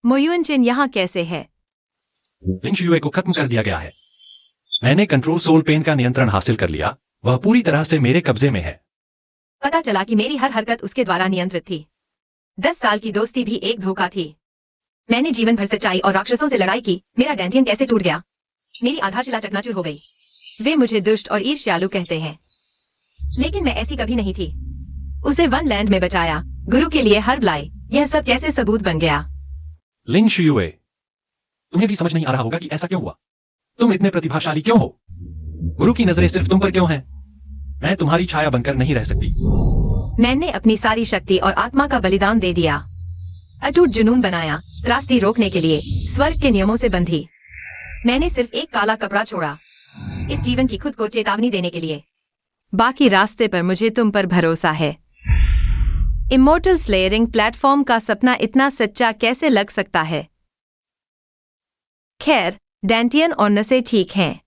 मोयुनचिन यहाँ कैसे है? लिंग शुयुए को खत्म कर दिया गया है। मैंने कंट्रोल सोल पेन का नियंत्रण हासिल कर लिया। वह पूरी तरह से मेरे कब्जे में है। पता चला कि मेरी हर हरकत उसके द्वारा नियंत्रित थी। 10 साल की दोस्ती भी एक धोखा थी। मैंने जीवन भर सच्चाई और राक्षसों से लड़ाई की। मेरा डेंटियन कैसे टूट गया? मेरी आधारशिला चकनाचूर हो गई। वे मुझे दुष्ट और ईर्ष्यालु कहते हैं, लेकिन मैं ऐसी कभी नहीं थी। उसे वन लैंड में बचाया, गुरु के लिए हर्ब लाई। यह सब कैसे सबूत बन गया? लिंग शुयुए, तुम्हें भी समझ नहीं आ रहा होगा कि ऐसा क्यों हुआ। तुम इतने प्रतिभाशाली क्यों हो? गुरु की नजरें सिर्फ तुम पर क्यों हैं? मैं तुम्हारी छाया बनकर नहीं रह सकती। मैंने अपनी सारी शक्ति और आत्मा का बलिदान दे दिया। अटूट जुनून बनाया, त्रासदी रोकने के लिए, स्वर्ग के नियमों से बंधी। मैंने सिर्फ एक काला कपड़ा छोड़ा, इस जीवन की खुद को चेतावनी देने के लिए। बाकी रास्ते पर मुझे तुम पर भरोसा है। इमोर्टल स्लेयरिंग प्लेटफॉर्म का सपना इतना सच्चा कैसे लग सकता है? खैर, डेंटियन और नसे ठीक हैं।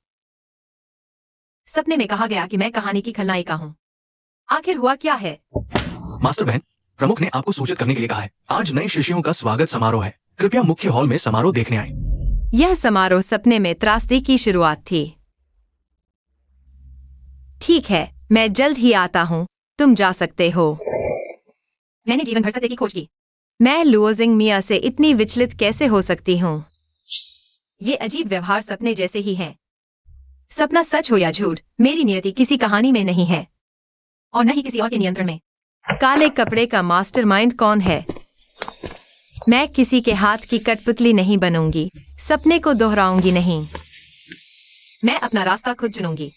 सपने में कहा गया कि मैं कहानी की खलनायिका हूँ। आखिर हुआ क्या है? मास्टर बहन, प्रमुख ने आपको सूचित करने के लिए कहा है। आज नए शिष्यों का स्वागत समारोह है। कृपया मुख्य हॉल में समारोह देखने आए। यह समारोह सपने में त्रासदी की शुरुआत थी। ठीक है, मैं जल्द ही आता हूँ। तुम जा सकते हो। मैंने जीवन भर सत्य की खोज की। मैं लुओजिंग मिया से इतनी विचलित कैसे हो सकती हूँ? ये अजीब व्यवहार सपने जैसे ही है। सपना सच हो या झूठ, मेरी नियति किसी कहानी में नहीं है, और न ही किसी और के नियंत्रण में। काले कपड़े का मास्टरमाइंड कौन है? मैं किसी के हाथ की कठपुतली नहीं बनूंगी। सपने को दोहराऊंगी नहीं। मैं अपना रास्ता खुद चुनूंगी।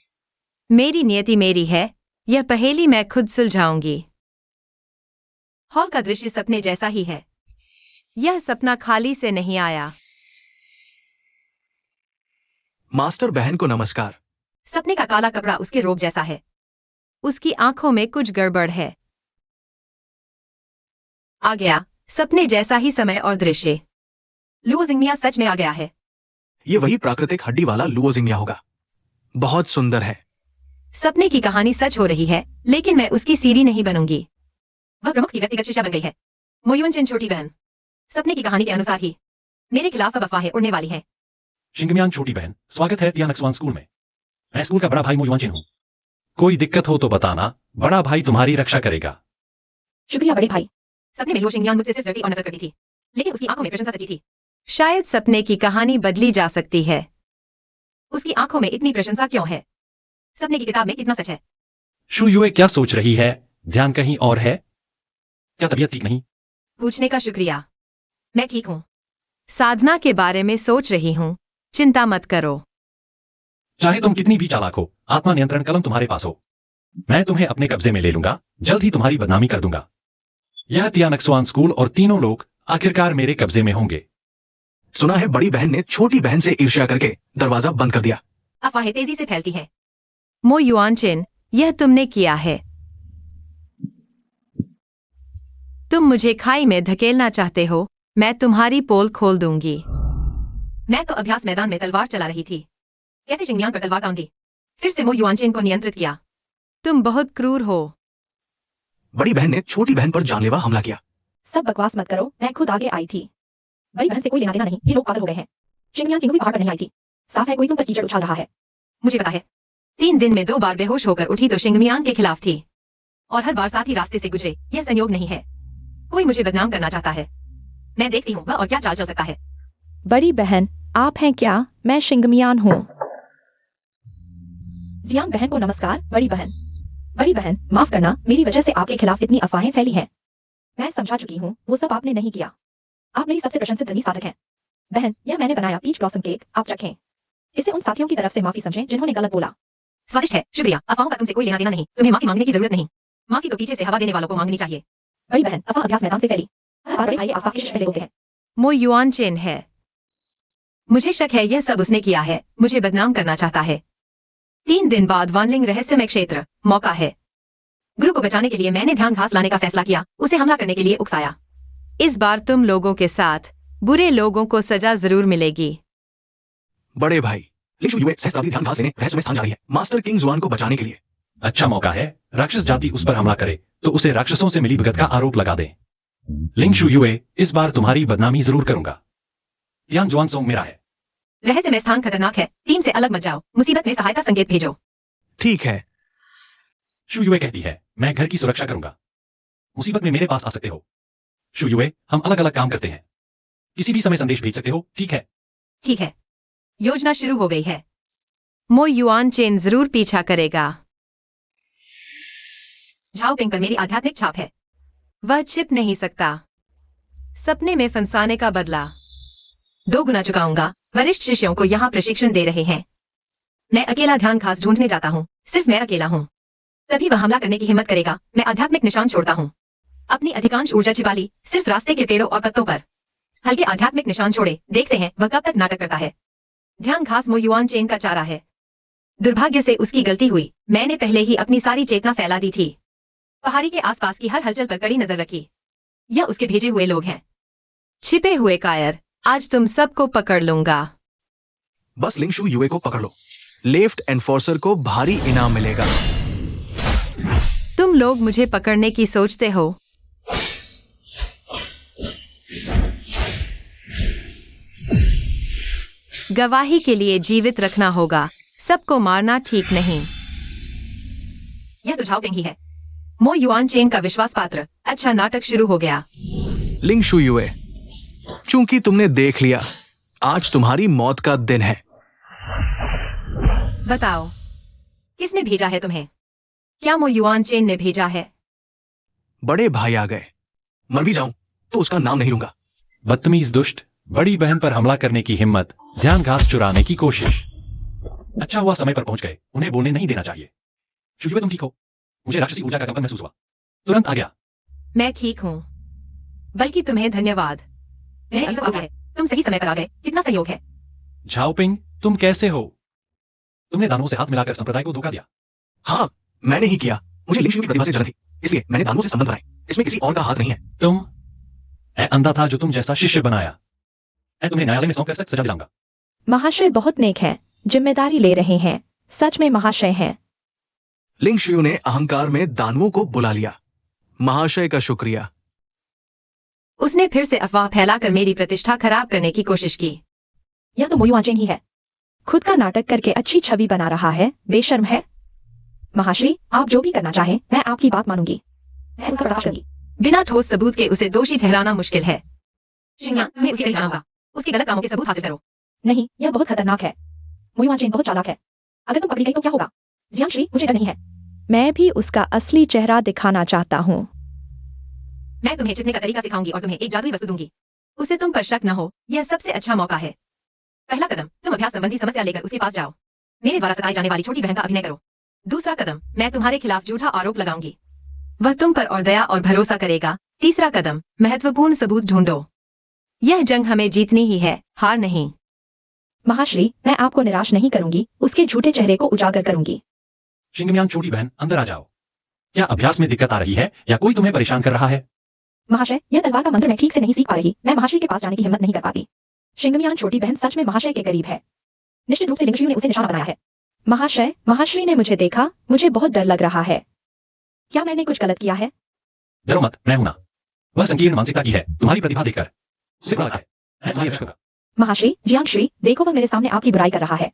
मेरी नियति मेरी है। यह पहेली मैं खुद सुलझाऊंगी। हॉल का दृश्य सपने जैसा ही है। यह सपना खाली से नहीं आया। मास्टर बहन को नमस्कार। सपने का काला कपड़ा उसके रोब जैसा है। उसकी आंखों में कुछ गड़बड़ है। आ गया, सपने जैसा ही समय और दृश्य। लुओजिंग सच में आ गया है। ये वही प्राकृतिक हड्डी वाला लुओजिंग होगा। बहुत सुंदर है। सपने की कहानी सच हो रही है, लेकिन मैं उसकी सीढ़ी नहीं बनूंगी। वह प्रमुख की व्यक्तिगत शिष्या बन गई है। मोयुनचिन छोटी बहन। सपने की कहानी के अनुसार ही मेरे खिलाफ अब अफवाहें उड़ने वाली हैं। शिंगमियान छोटी बहन, स्वागत है तियानक्सवान स्कूल में। मैं स्कूल का बड़ा भाई मोयुनचिन हूँ। कोई दिक्कत हो तो बताना, बड़ा भाई तुम्हारी रक्षा करेगा। शुक्रिया बड़े भाई। सपने में लुओजिंग मुझसे सिर्फ डरती और नफरत करती थी, लेकिन उसकी आंखों में प्रशंसा सच्ची थी। शायद सपने की कहानी बदली जा सकती है। उसकी आंखों में इतनी प्रशंसा क्यों है? सपने की किताब में कितना सच है? शुयुए क्या सोच रही है? ध्यान कहीं और है? क्या तबीयत ठीक नहीं? पूछने का शुक्रिया। मैं ठीक हूँ। साधना के बारे में सोच रही हूँ। चिंता मत करो। चाहे तुम कितनी भी चालाक हो, आत्मा नियंत्रण कलम तुम्हारे पास हो, मैं तुम्हें अपने कब्जे में ले लूंगा। जल्द ही तुम्हारी बदनामी कर दूंगा। यह तियानक्सवान स्कूल और तीनों लोग आखिरकार मेरे कब्जे में होंगे। सुना है बड़ी बहन ने छोटी बहन से ईर्ष्या करके दरवाजा बंद कर दिया। अफवाहें तेजी से फैलती हैं। मो युआनचिन, यह तुमने किया है। तुम मुझे खाई में धकेलना चाहते हो। मैं तुम्हारी पोल खोल दूंगी। मैं तो अभ्यास मैदान में तलवार चला रही थी। कैसे शिंगमियान पर तलवार तान दी। फिर से मो युआनचिन को नियंत्रित किया। तुम बहुत क्रूर हो। बड़ी बहन ने छोटी बहन पर जानलेवा हमला किया। सब बकवास मत करो, मैं खुद आगे आई थी। बड़ी बहन से कोई लेना देना नहीं, ये लोग पागल हो गए हैं। शिंगमियान किंग भी पहाड़ पर नहीं आई थी। साफ है कोई तुम पर कीचड़ उछाल रहा है। मुझे पता है। 3 दिन में 2 बार बेहोश होकर उठी तो शिंगमियान के खिलाफ थी, और हर बार साथ ही रास्ते से गुजरे। यह संयोग नहीं है। कोई मुझे बदनाम करना चाहता है। मैं देखती हूँ वह और क्या चाल चल सकता है। बड़ी बहन, आप हैं क्या? मैं शिंगमियान हूँ। जियांग बहन को नमस्कार। बड़ी बहन, माफ करना, मेरी वजह से आपके खिलाफ इतनी अफवाहें फैली हैं। मैं समझा चुकी हूँ, वो सब आपने नहीं किया। आप मेरी सबसे प्रशंसित धर्मी साधक हैं। बहन, यह मैंने बनाया पीच ब्लॉसम केक, आप चखें। इसे उन साथियों की तरफ से माफी समझें जिन्होंने गलत बोला। स्वादिष्ट है, शुक्रिया। अफवाहों का तुमसे कोई लेना देना नहीं। तुम्हें माफी मांगने की जरूरत नहीं। माफी तो पीछे से हवा देने वालों को मांगनी चाहिए। बड़ी बहन, अफवाह अभ्यास मैदान से फैली। हर बार बड़े भाई आसपास के शिष्य बोलते हैं। मो युआनचिन है। मुझे शक है यह सब उसने किया है। मुझे बदनाम करना चाहता है। 3 दिन बाद वानलिंग रहस्यमय क्षेत्र, मौका है। गुरु को बचाने के लिए मैंने ध्यान घास लाने का फैसला किया, उसे हमला करने के लिए उकसाया। इस बार तुम लोगों के साथ बुरे लोगों को सजा जरूर मिलेगी। बड़े भाई, लिंग शुयुए सहस्त्राब्दी ध्यान घास लेने रहस्यमय स्थान जा रही है, मास्टर किंग जुआन को बचाने के लिए। अच्छा मौका है। राक्षस जाति उस पर हमला करे तो उसे राक्षसों से मिली भगत का आरोप लगा दे। लिंग शुयुए, इस बार तुम्हारी बदनामी जरूर करूंगा। तियांग जुआनसोंग मेरा है। रहस्यमय स्थान खतरनाक है, टीम से अलग मत जाओ, मुसीबत में सहायता संकेत भेजो। ठीक है। शू युए कहती है, मैं घर की सुरक्षा करूंगा। मुसीबत में मेरे पास आ सकते हो। शू युए, हम अलग अलग काम करते हैं। किसी भी समय संदेश भेज सकते हो, ठीक है? ठीक है। योजना शुरू हो गई है। मो युआन चेन जरूर पीछा करेगा। झाओपिंग पर मेरी आध्यात्मिक छाप है। वह छिप नहीं सकता। सपने में फंसाने का बदला 2 गुना चुकाऊंगा। वरिष्ठ शिष्यों को यहाँ प्रशिक्षण दे रहे हैं। मैं अकेला ध्यान घास ढूंढने जाता हूँ, सिर्फ मैं अकेला हूँ। तभी वह हमला करने की हिम्मत करेगा। मैं आध्यात्मिक निशान छोड़ता हूँ। अपनी अधिकांश ऊर्जा छिपा ली, सिर्फ रास्ते के पेड़ों और पत्तों पर। हल्के आध्यात्मिक निशान छोड़े, देखते हैं वह कब तक नाटक करता है। ध्यान घास मो युआन चेन का चारा है। दुर्भाग्य से उसकी गलती हुई। मैंने पहले ही अपनी सारी चेतना फैला दी थी। पहाड़ी के आसपास की हर हलचल पर कड़ी नजर रखी। यह उसके भेजे हुए लोग हैं। छिपे हुए कायर, आज तुम सबको पकड़ लूंगा। बस लिंग शू युए को पकड़ लो। लेफ्ट एनफोर्सर को भारी इनाम मिलेगा। तुम लोग मुझे पकड़ने की सोचते हो। गवाही के लिए जीवित रखना होगा, सबको मारना ठीक नहीं। यह तो झाओपिंग ही है। मो युआन चेन का विश्वास पात्र। अच्छा, नाटक शुरू हो गया। लिंग शू युए, चूंकि तुमने देख लिया, आज तुम्हारी मौत का दिन है। बताओ, किसने भेजा है तुम्हें? क्या मो युआन चेन ने भेजा है? बड़े भाई आ गए। मर भी जाऊं तो उसका नाम नहीं लूंगा। बदतमीज दुष्ट, बड़ी बहन पर हमला करने की हिम्मत, ध्यान घास चुराने की कोशिश। अच्छा हुआ समय पर पहुंच गए, उन्हें बोलने नहीं देना चाहिए। शू युए, तुम ठीक हो? मुझे राक्षसी ऊर्जा का कंपन महसूस हुआ, तुरंत आ गया। मैं ठीक हूँ, बल्कि तुम्हें धन्यवाद। मैंने अवसर पाया है। तुम सही समय पर आ गए, कितना सहयोग है। झाओपिंग, तुम कैसे हो? तुमने दानवों से हाथ मिलाकर संप्रदाय को धोखा दिया। हाँ, मैंने ही किया। मुझे लिंग शू की प्रतिभा से जलन थी, इसलिए मैंने दानवों से संबंध बनाए। इसमें किसी और का हाथ नहीं है। तुम मैं अंधा था जो तुम जैसा शिष्य बनाया। मैं तुम्हें न्यायालय में सौंपकर सख्त सजा दिलाऊंगा। महाशय बहुत नेक हैं, जिम्मेदारी ले रहे हैं, सच में महाशय हैं। लिंग शू ने अहंकार में दानवों को बुला लिया। महाशय का शुक्रिया। उसने फिर से अफवाह फैलाकर मेरी प्रतिष्ठा खराब करने की कोशिश की। यह तो मो युआन चेन ही है। खुद का नाटक करके अच्छी छवि बना रहा है, बेशर्म है। महाश्री, आप जो भी करना चाहें, मैं आपकी बात मानूंगी। मैं उसका बर्दाश्त करूंगी। बिना ठोस सबूत के उसे दोषी ठहराना मुश्किल है। शिंगयान, तुम्हें उसके करीब जाऊंगा। उसके गलत कामों के सबूत हासिल करो। नहीं, यह बहुत खतरनाक है। मो युआन चेन बहुत चालाक है। अगर तुम पकड़ी गई तो क्या होगा? जियांगश्री, मुझे डर नहीं है। मैं भी उसका असली चेहरा दिखाना चाहता हूँ। मैं तुम्हें छिपने का तरीका सिखाऊंगी और तुम्हें एक जादुई वस्तु दूंगी। उसे तुम पर शक न हो, यह सबसे अच्छा मौका है। पहला कदम, तुम अभ्यास संबंधी समस्या लेकर उसके पास जाओ। मेरे द्वारा सताई जाने वाली छोटी बहन का अभिनय करो। दूसरा कदम, मैं तुम्हारे खिलाफ झूठा आरोप लगाऊंगी। वह तुम पर और दया और भरोसा करेगा। तीसरा कदम, महत्वपूर्ण सबूत ढूंढो। यह जंग हमें जीतनी ही है, हार नहीं। महाश्री, मैं आपको निराश नहीं करूंगी, उसके झूठे चेहरे को उजागर करूंगी। शिंगम्यान, छोटी बहन, अंदर आ जाओ। क्या अभ्यास में दिक्कत आ रही है या कोई तुम्हें परेशान कर रहा है? महाशय, यह तलवार का मंत्र मैं ठीक से नहीं सीख पा रही। मैं महाशय के पास जाने की हिम्मत नहीं कर पाती। शिंगमियान छोटी बहन सच में महाशय के करीब है। निश्चित रूप से लिंगशु ने उसे निशाना बनाया है। महाशय, महाश्री ने मुझे देखा, मुझे बहुत डर लग रहा है। क्या मैंने कुछ गलत किया है? डरो मत, मैं हूं ना। वह संकीर्ण मानसिकता की है, तुम्हारी प्रतिभा देखकर उसे बुरा लगा है। मैं तुम्हारी रक्षा करूंगा। महाश्री, जियांगश्री, देखो वह मेरे सामने आपकी बुराई कर रहा है।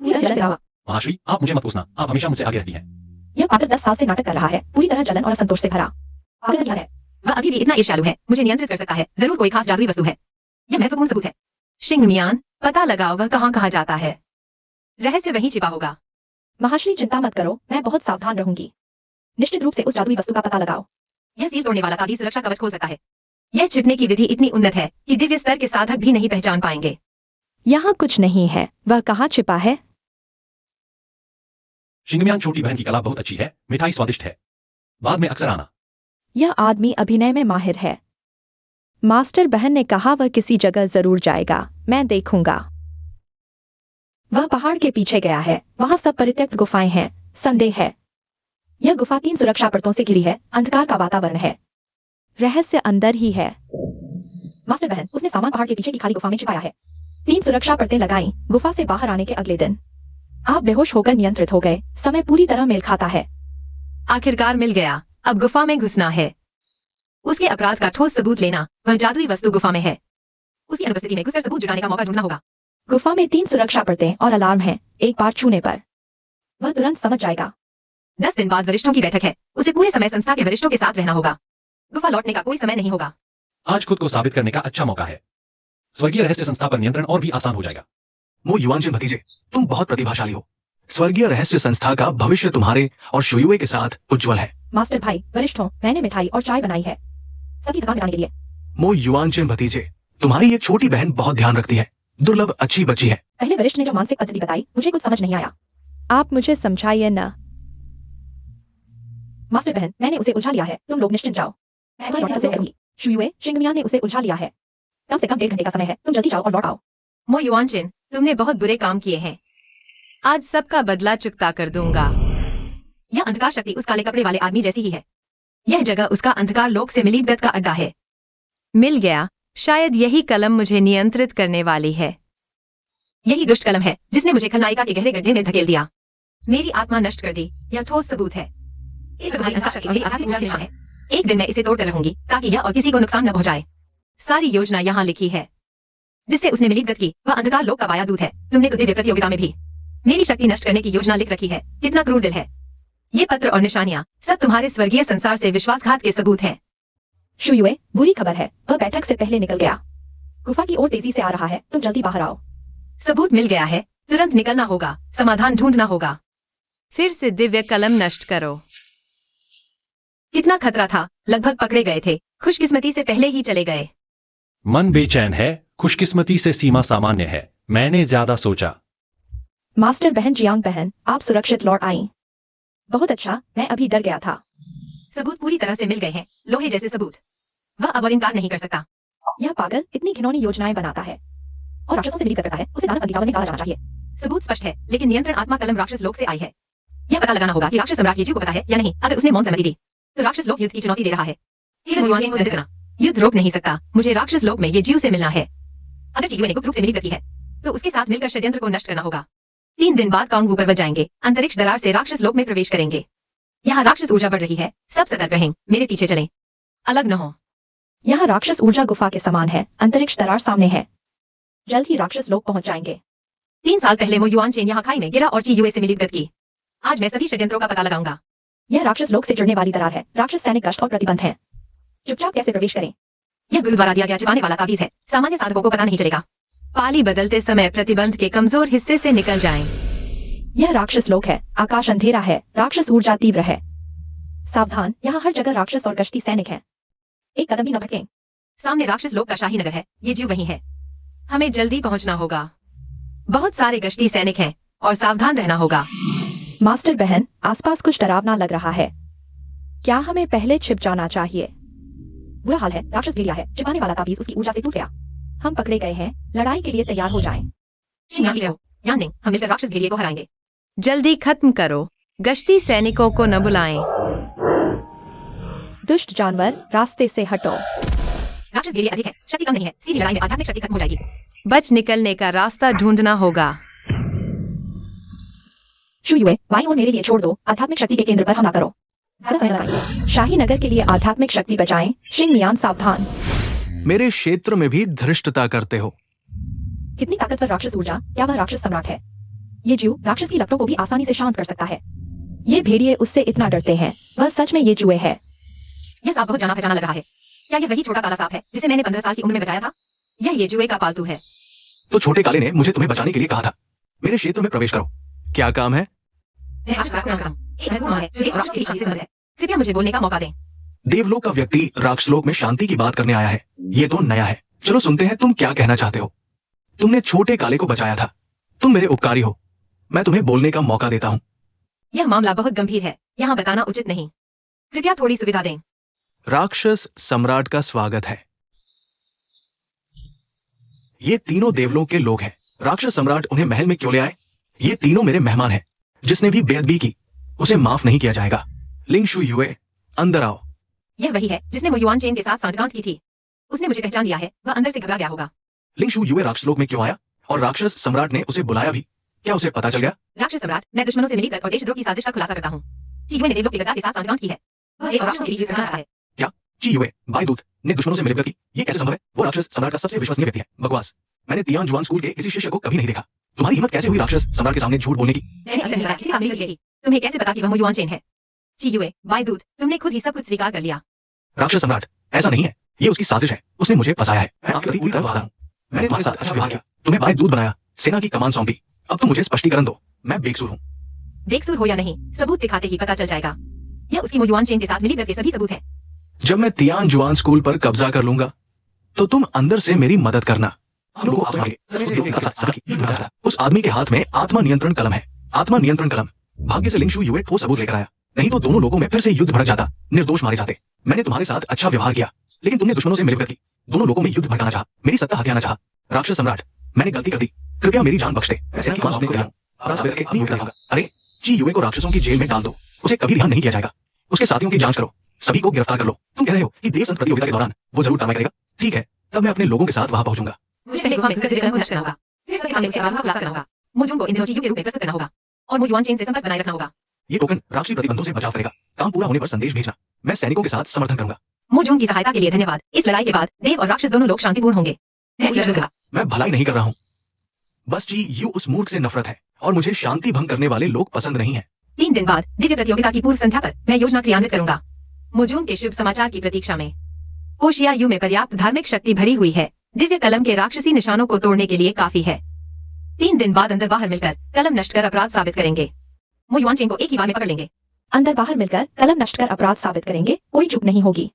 पूरी तरह जलन से रहा। महाश्री, आप मुझे मत पूछना, आप हमेशा मुझसे आगे रहती हैं। यह पागल 10 साल से नाटक कर रहा है, पूरी तरह जलन और असंतोष से भरा। पागल क्या है? वह अभी भी इतना ईर्ष्यालु है, मुझे नियंत्रित कर सकता है। जरूर कोई खास जादुई वस्तु है। यह महत्वपूर्ण सबूत है। शिंगमियान, पता लगाओ वह कहाँ जाता है। रहस्य वहीं छिपा होगा। महाश्री, चिंता मत करो, मैं बहुत सावधान रहूंगी। निश्चित रूप से उस जादुई वस्तु का पता लगाओ। यह सील तोड़ने वाला का भी सुरक्षा कवच खोल सकता है। यह छिपने की विधि इतनी उन्नत है कि दिव्य स्तर के साधक भी नहीं पहचान पाएंगे। यहाँ कुछ नहीं है, वह कहाँ छिपा है? शिंगम्यान, छोटी बहन की कला बहुत अच्छी है, मिठाई स्वादिष्ट है। बाद में अक्सर आना। यह आदमी अभिनय में माहिर है। मास्टर बहन ने कहा वह किसी जगह जरूर जाएगा, मैं देखूंगा। वह पहाड़ के पीछे गया है, वहां सब परित्यक्त गुफाएं हैं। संदेह है यह गुफा 3 सुरक्षा परतों से घिरी है, अंधकार का वातावरण है। रहस्य अंदर ही है। मास्टर बहन, उसने सामान पहाड़ के पीछे की खाली गुफा में छिपाया है। 3 सुरक्षा परतें लगाई। गुफा से बाहर आने के अगले दिन आप बेहोश होकर नियंत्रित हो गए। समय पूरी तरह मेल खाता है। आखिरकार मिल गया, अब गुफा में घुसना है। उसके अपराध का ठोस सबूत लेना। वह जादुई वस्तु गुफा में है। उसकी अनुपस्थिति में घुसकर सबूत जुटाने का मौका ढूंढना होगा। गुफा में 3 सुरक्षा परतें और अलार्म हैं। एक बार छूने पर वह तुरंत समझ जाएगा। 10 दिन बाद वरिष्ठों की बैठक है। उसे पूरे समय संस्था के वरिष्ठों के साथ रहना होगा। गुफा लौटने का कोई समय नहीं होगा। आज खुद को साबित करने का अच्छा मौका है। स्वर्गीय रहस्य संस्था पर नियंत्रण और भी आसान हो जाएगा। मो युआनचेन भतीजे, तुम बहुत प्रतिभाशाली हो। स्वर्गीय रहस्य संस्था का भविष्य तुम्हारे और शुयुए के साथ उज्जवल है। मास्टर भाई, वरिष्ठों, मैंने मिठाई और चाय बनाई है सभी थकान मिटाने के लिए। मो युआनचेन भतीजे, तुम्हारी ये छोटी बहन बहुत ध्यान रखती है। दुर्लभ अच्छी बच्ची है। पहले वरिष्ठ ने जो मानसिक पद्धति बताई मुझे कुछ समझ नहीं आया। आप मुझे समझाइए ना। मास्टर बहन, मैंने उसे उलझा लिया है। तुम लोग निश्चिंत जाओ, मैं अभी लौटकर उसे करूंगी। शुयुए, शिंगमियान ने उसे उलझा लिया है। कम से कम 1.5 घंटे का समय है। तुम जल्दी जाओ और लौट आओ। मो युआनचेन, तुमने बहुत बुरे काम किए हैं। आज सबका बदला चुकता कर दूंगा। यह अंधकार शक्ति उस काले कपड़े वाले आदमी जैसी ही है। यह जगह उसका अंधकार लोक से मिलीभगत का अड्डा है। मिल गया। शायद यही कलम मुझे नियंत्रित करने वाली है। यही दुष्ट कलम है जिसने मुझे खलनायिका के गहरे गड्ढे में धकेल दिया। मेरी आत्मा नष्ट कर दी। यह ठोस सबूत है। इस पर तुम्हारी अंधकार शक्ति मेरी आध्यात्मिक ऊर्जा के निशान है। एक दिन मैं इसे तोड़कर रहूंगी ताकि यह और किसी को नुकसान न पहुंचाए। सारी योजना यहाँ लिखी है। जिससे उसने मिलीभगत की, वह अंधकार लोक का वाया दूत है। तुमने तो दिव्य प्रतियोगिता में भी मेरी शक्ति नष्ट करने की योजना लिख रखी है। कितना क्रूर दिल है। ये पत्र और निशानियां सब तुम्हारे स्वर्गीय संसार से विश्वासघात के सबूत हैं। शुयुए, बुरी खबर है। वह बैठक से पहले निकल गया। गुफा की ओर तेजी से आ रहा है। तुम जल्दी बाहर आओ। सबूत मिल गया है। तुरंत निकलना होगा। समाधान ढूंढना होगा। फिर से दिव्य कलम नष्ट करो। कितना खतरा था। लगभग पकड़े गए थे। खुशकिस्मती से पहले ही चले गए। मन बेचैन है। खुशकिस्मती से सीमा सामान्य है। मैंने ज्यादा सोचा। मास्टर बहन, जियांग बहन, आप सुरक्षित लौट आई। बहुत अच्छा, मैं अभी डर गया था। सबूत पूरी तरह से मिल गए हैं। लोहे जैसे सबूत। वह अब और इनकार नहीं कर सकता। यह पागल इतनी घिनौनी योजनाएं बनाता है और राक्षसों से मिली करता है। उसे दानव अंतिकावन में डाला जाना चाहिए। सबूत स्पष्ट है, लेकिन नियंत्रण आत्मा कलम राक्षस लोक से आई है। यह पता लगाना होगा कि राक्षस सम्राट येजू को पता है या नहीं। अगर उसने मौन सहमति दी तो राक्षस लोक युद्ध की चुनौती दे रहा है। केवल युवाओं को दंडित करना युद्ध रोक नहीं सकता। मुझे राक्षस लोक में येजू से मिलना है। अगर चीयुए ने गुप्त रूप से मिलीभगत की है तो उसके साथ मिलकर षड्यंत्र को नष्ट करना होगा। 3 दिन बाद कांगू पर्वत जाएंगे। अंतरिक्ष दरार से राक्षस लोक में प्रवेश करेंगे। यहाँ राक्षस ऊर्जा बढ़ रही है। सब सतर्क रहें। मेरे पीछे चलें। अलग न हो। यहाँ राक्षस ऊर्जा गुफा के समान है। अंतरिक्ष दरार सामने है। जल्द ही राक्षस लोग पहुंच जाएंगे। 3 साल पहले मो युआनचेन यहाँ खाई में गिरा और चीयुए से मिलीभगत की। आज मैं सभी षड्यंत्रों का पता लगाऊंगा। यह राक्षस लोग से जुड़ने वाली दरार है। राक्षस सैनिक गश्त और प्रतिबंध हैं। चुपचाप कैसे प्रवेश करें? यह गुरु द्वारा दिया गया छिपाने वाला ताबीज है। सामान्य साधकों को पता नहीं चलेगा। पाली बदलते समय प्रतिबंध के कमजोर हिस्से से निकल जाएं। यह राक्षस लोक है। आकाश अंधेरा है। राक्षस ऊर्जा तीव्र है। सावधान, यहाँ हर जगह राक्षस और गश्ती सैनिक हैं। एक कदम भी न भटकें। सामने राक्षस लोक का शाही नगर है। ये जीव वही है। हमें जल्दी पहुंचना होगा। बहुत सारे गश्ती सैनिक हैं और सावधान रहना होगा। मास्टर बहन, आसपास कुछ डरावना लग रहा है। क्या हमें पहले छिप जाना चाहिए? बुरा हाल है। राक्षस भेड़िया है। छिपाने वाला ताबीज उसकी ऊर्जा से टूट गया। हम पकड़े गए हैं। लड़ाई के लिए तैयार हो जाएं। यान हम मिलकर राक्षस भेड़िए को हराएंगे। जल्दी खत्म करो। गश्ती सैनिकों को न बुलाएं। दुष्ट जानवर, रास्ते से हटो। राक्षस भेड़िए अधिक है। शक्ति कम नहीं है। सीधी लड़ाई में आध्यात्मिक शक्ति खत्म हो जाएगी। बच निकलने का रास्ता ढूंढना होगा। शुयुए, बाईं ओर मेरे लिए छोड़ दो। आध्यात्मिक शक्ति के केंद्र पर हमला करो। ज्यादा समय लगाएंगे। शाही नगर के लिए आध्यात्मिक शक्ति बचाएं। शिंगमियान सावधान। मेरे क्षेत्र में भी धृष्टता करते हो। कितनी ताकतवर राक्षस ऊर्जा। क्या वह राक्षस सम्राट है? ये जीव राक्षस की लपटों को भी आसानी से शांत कर सकता है। ये भेड़िए उससे इतना डरते हैं। वह सच में ये जुए है। यह सांप बहुत जाना पहचाना लग रहा है। क्या ये वही छोटा काला सांप है जिसे मैंने 15 साल की उम्र में बचाया था? यह ये जुए का पालतू है। तो छोटे काले ने मुझे तुम्हें बचाने के लिए कहा था। मेरे क्षेत्र में प्रवेश करो। क्या काम है? मैं राक्षस को नाम करता हूं। एक महत्वपूर्ण है जो एक राक्षस की शादी से संबंधित है। कृपया मुझे बोलने का मौका दें। देवलोक का व्यक्ति राक्षसलोक में शांति की बात करने आया है। ये तो नया है। चलो सुनते हैं तुम क्या कहना चाहते हो। तुमने छोटे काले को बचाया था। तुम मेरे उपकारी हो। मैं तुम्हें बोलने का मौका देता हूँ। यह मामला बहुत गंभीर है। यहाँ बताना उचित नहीं। कृपया थोड़ी सुविधा दें। राक्षस सम्राट का स्वागत है। ये तीनों देवलोक के लोग हैं। राक्षस सम्राट उन्हें महल में क्यों ले आए? ये तीनों मेरे मेहमान हैं। जिसने भी बेअदबी की उसे माफ नहीं किया जाएगा। लिंग शु युए, अंदर आओ। यह वही है जिसने मो युआनचेन के साथ सांठगांठ की थी। उसने मुझे पहचान लिया है। वह अंदर से घबरा गया होगा। लिंग शु युए राक्षसलोक में क्यों आया और राक्षस सम्राट ने उसे बुलाया भी? क्या उसे पता चल गया? राक्षस सम्राट, मैं दुश्मनों से मिलीभगत और देशद्रोह की साजिश का खुलासा करता हूँ। चीयुए ने देवलोक के गद्दार के साथ सांठगांठ की है। वह एक और राक्षसों के बीच युद्ध करना चाहता है। क्या जी युए बायदूत ने दुश्मनों से मिलीभगत की, ये कैसे संभव है? वो राक्षस सम्राट का सबसे विश्वसनीय व्यक्ति है। बकवास। मैंने तियान जुआन स्कूल के किसी शिष्य को कभी नहीं देखा। तुम्हारी हिम्मत कैसे हुई राक्षस सम्राट के सामने झूठ बोलने की? मैंने अभी तक किसी सामने नहीं की। तुम्हें कैसे पता कि वह युआन चेन है? चियुए बायदूत, तुमने खुद ही सब कुछ स्वीकार कर लिया। राक्षस सम्राट, ऐसा नहीं है, ये उसकी साजिश है। उसने मुझे फंसाया है। मैं आपके प्रति पूरी तरह वफादार हूँ। मैंने तुम्हारे साथ अच्छा व्यवहार किया, तुम्हें बायदूत बनाया, सेना की कमान सौंपी। अब तुम मुझे स्पष्टीकरण दो, मैं बेकसूर हूँ। बेकसूर हो या नहीं, सबूत दिखाते ही पता चल जाएगा। यह उसकी युआन चेन के साथ मिलीभगत के सभी सबूत हैं। जब मैं तियान जुआन स्कूल पर कब्जा कर लूंगा तो तुम अंदर से मेरी मदद करना। हम लोगों को उस आदमी के हाथ में आत्मा नियंत्रण कलम है। आत्मा नियंत्रण कलम। भाग्य से लिंगशु युए ठोस सबूत लेकर आया, नहीं तो दोनों लोगों में फिर से युद्ध भड़क जाता, निर्दोष मारे जाते। मैंने तुम्हारे साथ अच्छा व्यवहार किया, लेकिन तुमने दुश्मनों से मिलीभगत की, दोनों लोगों में युद्ध भड़काना चाहा, मेरी सत्ता हथियाना चाहा। राक्षस सम्राट, मैंने गलती कर दी, कृपया मेरी जान बख्श दे। सेना की कमान सौंपने को तैयार हूं, अपना साबित करके अपनी योग्यता दिखाऊंगा। अरे जी युए को राक्षसों की जेल में डाल दो, उसे कभी रिहा नहीं किया जाएगा। उसके साथियों की जांच करो, सभी को गिरफ्तार कर लो। तुम कह रहे हो कि देवसंत प्रतियोगिता के दौरान वो जरूर कार्रवाई करेगा। ठीक है, तब मैं अपने लोगों के साथ वहां पहुंचूंगा। मुझे पहले गुफा में उसके दिव्य कलम को नष्ट करना होगा, फिर सबके सामने उसके आवाज का खुलासा करना होगा। मुझुन को इन दिनों चीजों के रूप में प्रस्तुत करना होगा और वो युआन चेन से संपर्क बनाए रखना होगा। ये टोकन राक्षसी प्रतिबंधों से बचाव करेगा। काम पूरा होने पर संदेश भेजना। मैं सैनिकों के साथ समर्थन करूंगा। मुझुन की सहायता के लिए धन्यवाद। इस लड़ाई के बाद देव और राक्षस दोनों लोग शांतिपूर्ण होंगे। मैं इसलिए लड़ूंगा। मैं भलाई नहीं कर रहा हूँ, बस जी यू उस मूर्ख से नफरत है और मुझे शांति भंग करने वाले लोग पसंद नहीं है। 3 दिन बाद दिव्य प्रतियोगिता की पूर्व संध्या पर मैं योजना क्रियान्वित करूंगा। मुझुन के शुभ समाचार की प्रतीक्षा में होशिया यू में पर्याप्त धार्मिक शक्ति भरी हुई है। दिव्य कलम के राक्षसी निशानों को तोड़ने के लिए काफी है। 3 दिन बाद अंदर बाहर मिलकर कलम नष्ट कर अपराध साबित करेंगे। वो युआन चेन को एक ही बार में पकड़ लेंगे। अंदर बाहर मिलकर कलम नष्ट कर अपराध साबित करेंगे, कोई चूक नहीं होगी।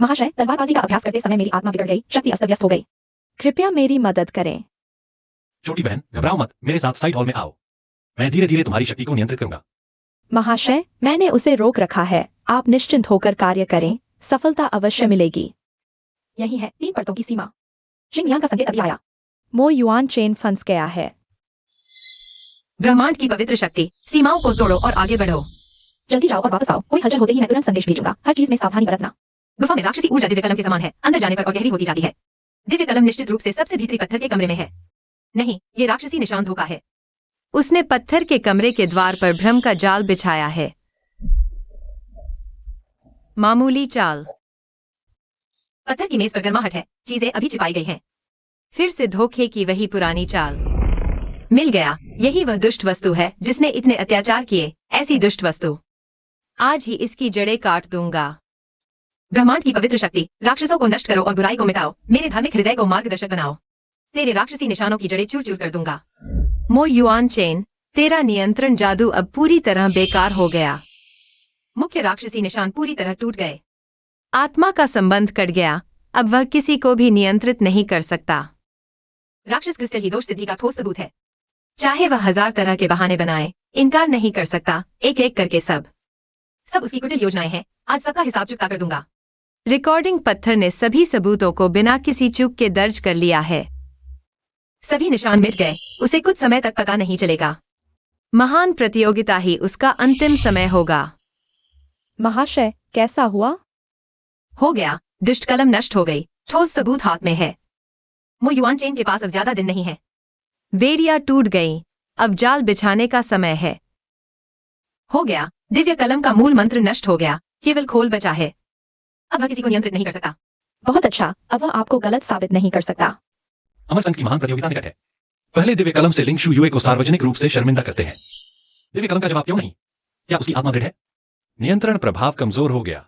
महाशय, तलवारबाजी का अभ्यास करते समय मेरी आत्मा बिगड़ गई, शक्ति अस्त व्यस्त हो गई। कृपया मेरी मदद करें। छोटी बहन, घबराओ मत, मेरे साथ साइड हॉल में आओ। मैं धीरे धीरे तुम्हारी शक्ति को नियंत्रित करूंगा। महाशय, मैंने उसे रोक रखा है, आप निश्चिंत होकर कार्य करें, सफलता अवश्य मिलेगी। यही है 3 परतों की सीमा। शिंगयान का संकेत अभी आया। मो युआन चेन फंस गया है। ब्रह्मांड की पवित्र शक्ति, सीमाओं को तोड़ो और आगे बढ़ो। जल्दी जाओ और वापस आओ, कोई हलचल होते ही मैं तुरंत संदेश भेजूंगा। हर चीज में सावधानी बरतना। गुफा में राक्षसी ऊर्जा दिव्य कलम के समान है, अंदर जाने पर और गहरी होती जाती है। दिव्य कलम निश्चित रूप से सबसे भीतरी पत्थर के कमरे में है। नहीं, ये राक्षसी निशान धोखा है। उसने पत्थर के कमरे के द्वार पर भ्रम का जाल बिछाया है। मामूली चाल। पत्थर की मेज पर गर्माहट है, चीजें अभी छिपाई गई हैं। फिर से धोखे की वही पुरानी चाल। मिल गया, यही वह दुष्ट वस्तु है जिसने इतने अत्याचार किए। ऐसी दुष्ट वस्तु, आज ही इसकी जड़ें काट दूंगा। ब्रह्मांड की पवित्र शक्ति, राक्षसों को नष्ट करो और बुराई को मिटाओ। मेरे धार्मिक हृदय को मार्गदर्शक बनाओ। तेरे राक्षसी निशानों की जड़ें चूर चूर कर दूंगा। मो युआन चेन, तेरा नियंत्रण जादू अब पूरी तरह बेकार हो गया। मुख्य राक्षसी निशान पूरी तरह टूट गए। आत्मा का संबंध कट गया, अब वह किसी को भी नियंत्रित नहीं कर सकता। राक्षस क्रिस्टल ही दोष सिद्धि का ठोस सबूत है। चाहे वह 1000 तरह के बहाने बनाए, इनकार नहीं कर सकता। एक एक करके सब उसकी कुटिल योजनाएं हैं। आज सबका हिसाब चुकता कर दूंगा। रिकॉर्डिंग पत्थर ने सभी सबूतों को बिना किसी चूक के दर्ज कर लिया है। सभी निशान मिट गए, उसे कुछ समय तक पता नहीं चलेगा। महान प्रतियोगिता ही उसका अंतिम समय होगा। महाशय, कैसा हुआ? हो गया, दुष्ट कलम नष्ट हो गई, ठोस सबूत हाथ में है। मो युआन चेन के पास अब ज्यादा दिन नहीं है। बेड़ियां टूट गई, अब जाल बिछाने का समय है। हो गया, दिव्य कलम का मूल मंत्र नष्ट हो गया, केवल खोल बचा है। अब वह किसी को नियंत्रित नहीं कर सकता। बहुत अच्छा, अब वह आपको गलत साबित नहीं कर सकता। अमर संघ की महान प्रतियोगिता निकट है। पहले दिव्य कलम से लिंगशु युए को सार्वजनिक रूप से शर्मिंदा करते हैं। दिव्य कलम का जवाब क्यों नहीं? क्या उसकी आत्मा दृढ़ है? नियंत्रण प्रभाव कमजोर हो गया।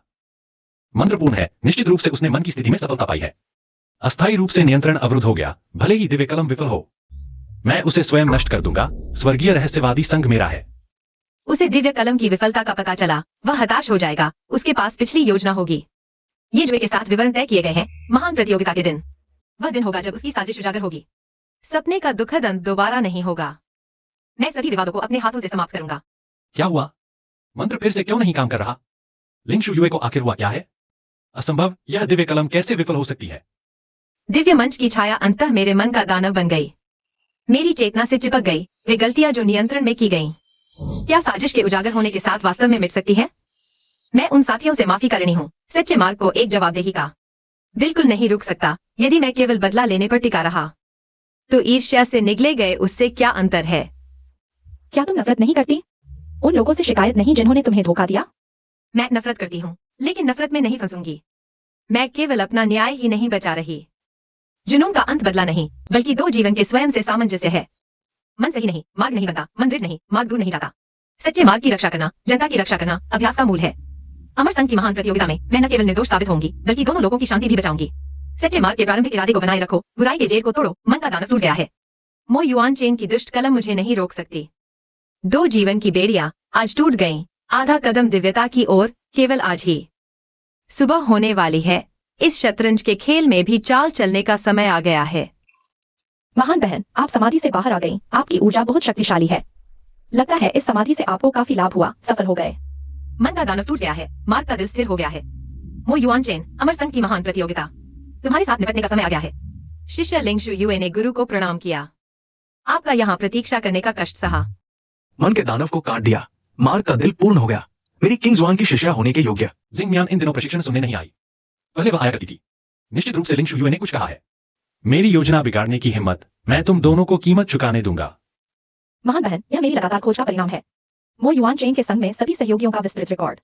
मंत्रपूर्ण है, निश्चित रूप से उसने मन की स्थिति में सफलता पाई है। अस्थायी रूप से नियंत्रण अवरुद्ध हो गया, भले ही दिव्य कलम विफल हो। मैं उसे स्वयं नष्ट कर दूंगा। स्वर्गीय रहस्यवादी संघ मेरा है। उसे दिव्य कलम की विफलता का पता चला, वह हताश हो जाएगा। उसके पास पिछली योजना होगी। ये जुए के साथ विवरण तय किए गए हैं। महान प्रतियोगिता के दिन, वह दिन होगा जब उसकी साजिश उजागर होगी। सपने का दुखद अंत दोबारा नहीं होगा। मैं सभी विवादों को अपने हाथों से समाप्त करूंगा। क्या हुआ? मंत्र फिर से क्यों नहीं काम कर रहा? लिंगशु युए को आखिर हुआ क्या है? असंभव, यह दिव्य कलम कैसे विफल हो सकती है? दिव्य मंच की छाया अंततः मेरे मन का दानव बन गई। मेरी चेतना से चिपक गई वे गलतियां जो नियंत्रण में की गईं। क्या साजिश के उजागर होने के साथ वास्तव में मिट सकती है? मैं उन साथियों से माफी करनी हूँ, सच्चे मार्ग को एक जवाबदेही का बिल्कुल नहीं रुक सकता। यदि मैं केवल बदला लेने पर टिका रहा तो ईर्ष्या से निगले गए उससे क्या अंतर है? क्या तुम नफरत नहीं करती? उन लोगों से शिकायत नहीं जिन्होंने तुम्हें धोखा दिया? मैं नफरत करती हूँ, लेकिन नफरत में नहीं फंसूंगी। मैं केवल अपना न्याय ही नहीं बचा रही, जुनून का अंत बदला नहीं, बल्कि दो जीवन के स्वयं से सामंजस्य है। मन सही नहीं, मार्ग नहीं बनता, मन दृढ़ नहीं, मार्ग दूर नहीं जाता। सच्चे मार्ग की रक्षा करना, जनता की रक्षा करना अभ्यास का मूल है। अमर संघ की महान प्रतियोगिता में मैं न केवल निर्दोष साबित होंगी, बल्कि दोनों लोगों की शांति भी बचाऊंगी। सच्चे मार्ग के प्रारंभिक इरादे को बनाए रखो, बुराई के जेल को तोड़ो, मन का दानव टूट गया है। मो युआन चेन की दुष्ट कलम मुझे नहीं रोक सकती। दो जीवन की बेड़ियां आज टूट गईं, आधा कदम दिव्यता की ओर केवल आज ही। सुबह होने वाली है, इस शतरंज के खेल में भी चाल चलने का समय आ गया है। महान बहन, आप समाधि से बाहर आ गईं। आपकी ऊर्जा बहुत शक्तिशाली है। लगता है इस समाधि से आपको काफी लाभ हुआ, सफल हो गए। मन का दानव टूट गया है, मार्ग का दिल स्थिर हो गया है। मो युआन चेन, अमर संघ की महान प्रतियोगिता, तुम्हारे साथ निपटने का समय आ गया है। शिष्य लिंगशु युए ने गुरु को प्रणाम किया। आपका यहाँ प्रतीक्षा करने का कष्ट सहा। मन के दानव को काट दिया, मार्ग का दिल पूर्ण हो गया। मेरी किंग्स वान की शिष्या होने के योग्य। जिंग मियान इन दिनों प्रशिक्षण सुनने नहीं आई। पहले वह आया करती थी। निश्चित रूप से लिंग शुयुए ने कुछ कहा है। मेरी योजना बिगाड़ने की हिम्मत, मैं तुम दोनों को कीमत चुकाने दूंगा। महान बहन, यह मेरी लगातार खोज का परिणाम है। मो युआन चेन के संग में सभी सहयोगियों का विस्तृत रिकॉर्ड।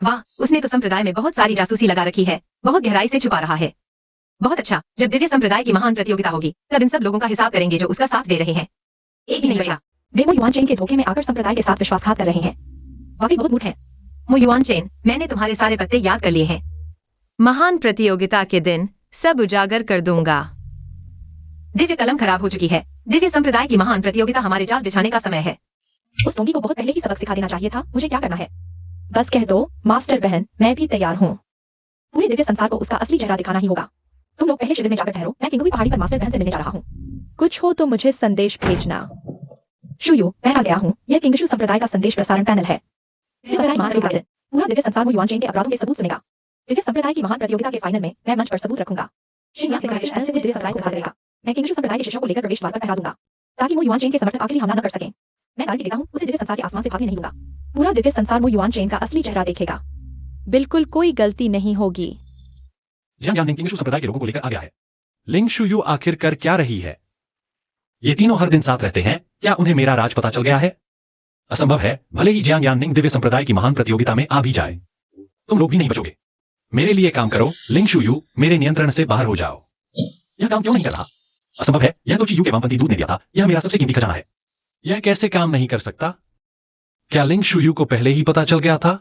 वाह, उसने तो संप्रदाय में बहुत सारी जासूसी लगा रखी है, बहुत गहराई से छुपा रहा है। बहुत अच्छा, जब दिव्य संप्रदाय की महान प्रतियोगिता होगी, तब इन सब लोगों का हिसाब करेंगे जो उसका साथ दे रहे हैं। एक भी नहीं बचा। वे मो युआन चेन के धोखे में आकर संप्रदाय के साथ विश्वासघात कर रहे हैं। वाकई बहुत मूर्ख है। मो युआन चेन, मैंने तुम्हारे सारे पत्ते याद कर लिए हैं। महान प्रतियोगिता के दिन सब उजागर कर दूंगा। दिव्य कलम खराब हो चुकी है। दिव्य संप्रदाय की महान प्रतियोगिता हमारे जाल बिछाने का समय है। उस डोंगी को बहुत पहले ही सबक सिखा देना चाहिए था। मुझे क्या करना है? बस कह दो, मास्टर बहन, मैं भी तैयार हूँ। पूरे दिव्य संसार को उसका असली चेहरा दिखाना ही होगा। तुम लोग पहले शिविर में जाकर ठहरो, मैं किंगुई पहाड़ी पर मास्टर बहन से मिलने जा रहा हूँ। कुछ हो तो मुझे संदेश भेजना। शुयू, मैं आ गया हूँ। यह किंगशु संप्रदाय का संदेश प्रसारण पैनल है। संप्रदाय महान प्रतियोगिता। पूरा दिव्य संसार मो युआन चेन के अपराधों के सबूत सुनेगा। दिव्य संप्रदाय की महान प्रतियोगिता के फाइनल में मैं मंच पर सबूत रखूंगा। शिन्या सिंक्राइजेशन से दिव्य संप्रदाय को साथ देगा। मैं किंगशु संप्रदाय के शिष्यों को लेकर प्रवेश द्वार पर पहरा दूंगा, ताकि मो युआन चेन के समर्थक आखिरी हमला न कर सकें। मैं गारंटी देता हूँ, उसे दिव्य संसार के आसमान से भागने नहीं दूंगा। पूरा दिव्य संसार मो युआन चेन का असली चेहरा देखेगा। बिल्कुल कोई गलती नहीं होगी। जियांग यांग किंगशु संप्रदाय के लोगों को लेकर आ गया है। लिंग शुयू आखिर कर क्या रही है? ये तीनों हर दिन साथ रहते हैं, क्या उन्हें मेरा राज पता चल गया है? असंभव है, भले ही जियांग यांग दिव्य संप्रदाय की महान प्रतियोगिता में आ भी जाए। तुम लोग भी नहीं बचोगे। मेरे लिए काम करो, लिंग शुयू, मेरे नियंत्रण से बाहर हो जाओ। यह काम क्यों नहीं कर रहा? असंभव है, यह तो चीयू के वामपंथी दूध ने दिया था। यह मेरा सबसे कीमती खजाना है। यह कैसे काम नहीं कर सकता? क्या लिंग शुयू को पहले ही पता चल गया था?